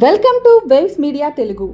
Welcome to Waves Media Telugu.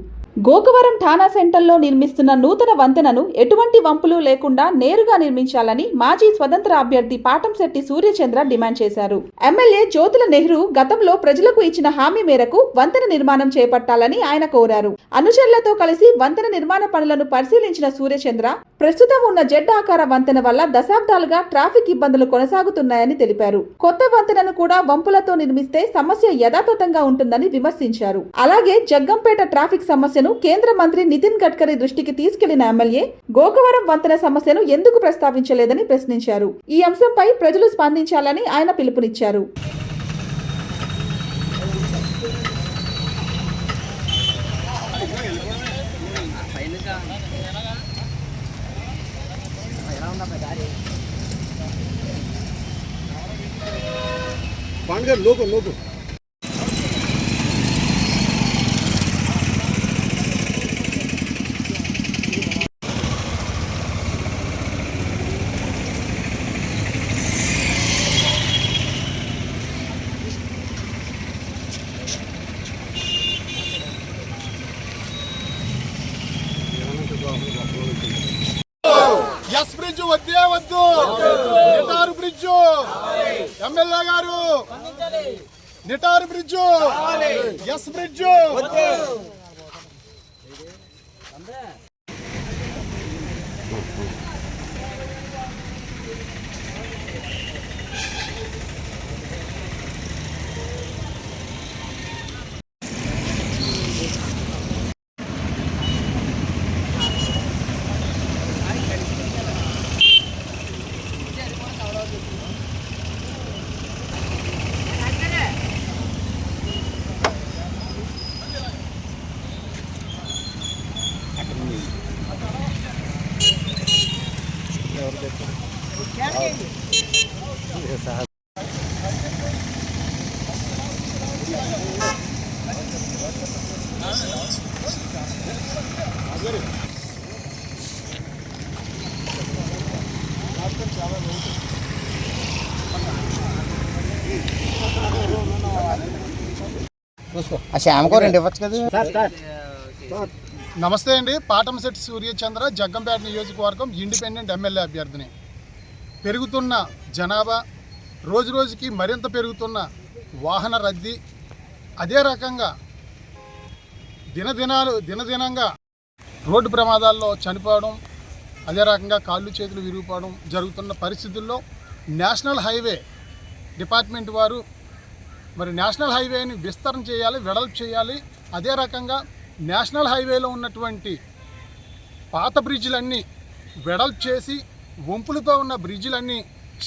Gokavaram ఠాణా సెంటర్లో నిర్మిస్తున్న నూతన వంతెనను ఎటువంటి వంపులు లేకుండా నేరుగా నిర్మించాలని మాజీ స్వతంత్ర అభ్యర్థి పాటంశెట్టి సూర్యచంద్ర డిమాండ్ చేశారు. ఎమ్మెల్యే జ్యోతుల నెహ్రూ గతంలో ప్రజలకు ఇచ్చిన హామీ మేరకు వంతెన నిర్మాణం చేపట్టాలని ఆయన కోరారు. అనుచరులతో కలిసి వంతెన నిర్మాణ పనులను పరిశీలించిన సూర్యచంద్ర ప్రస్తుతం ఉన్న జెడ్ ఆకార వంతెన వల్ల దశాబ్దాలుగా ట్రాఫిక్ ఇబ్బందులు కొనసాగుతున్నాయని తెలిపారు. కొత్త వంతెనను కూడా వంపులతో నిర్మిస్తే సమస్య యథాతథంగా ఉంటుందని విమర్శించారు. అలాగే జగ్గంపేట ట్రాఫిక్ సమస్యను కేంద్ర మంత్రి నితిన్ గడ్కరీ దృష్టికి తీసుకెళ్లిన ఎమ్మెల్యే గోకవరం వంతెన సమస్యను ఎందుకు ప్రస్తావించలేదని ప్రశ్నించారు. ఈ అంశంపై ప్రజలు స్పందించాలని ఆయన పిలుపునిచ్చారు. ఎస్ బ్రిడ్జ్ వద్దే వద్దు, నిటారు బ్రిడ్జ్ ఎమ్మెల్యే గారు, నిటారు బ్రిడ్జ్, ఎస్ బ్రిడ్జ్. నమస్తే అండి, పాటంశెట్టి సూర్యచంద్ర, జగ్గంపేట నియోజకవర్గం ఇండిపెండెంట్ ఎమ్మెల్యే అభ్యర్థిని. పెరుగుతున్న జనాభా, రోజు రోజుకి మరింత పెరుగుతున్న వాహన రద్దీ, అదే రకంగా దినదినంగా రోడ్డు ప్రమాదాల్లో చనిపోవడం, అదే రకంగా కాళ్ళు చేతులు విరిగిపోవడం జరుగుతున్న పరిస్థితుల్లో నేషనల్ హైవే డిపార్ట్మెంట్ వారు మరి నేషనల్ హైవేని విస్తరణ చేయాలి, వెడల్పు చేయాలి. అదే రకంగా నేషనల్ హైవేలో ఉన్నటువంటి పాత బ్రిడ్జిలన్నీ వెడల్పు చేసి వంపులతో ఉన్న బ్రిడ్జిలన్నీ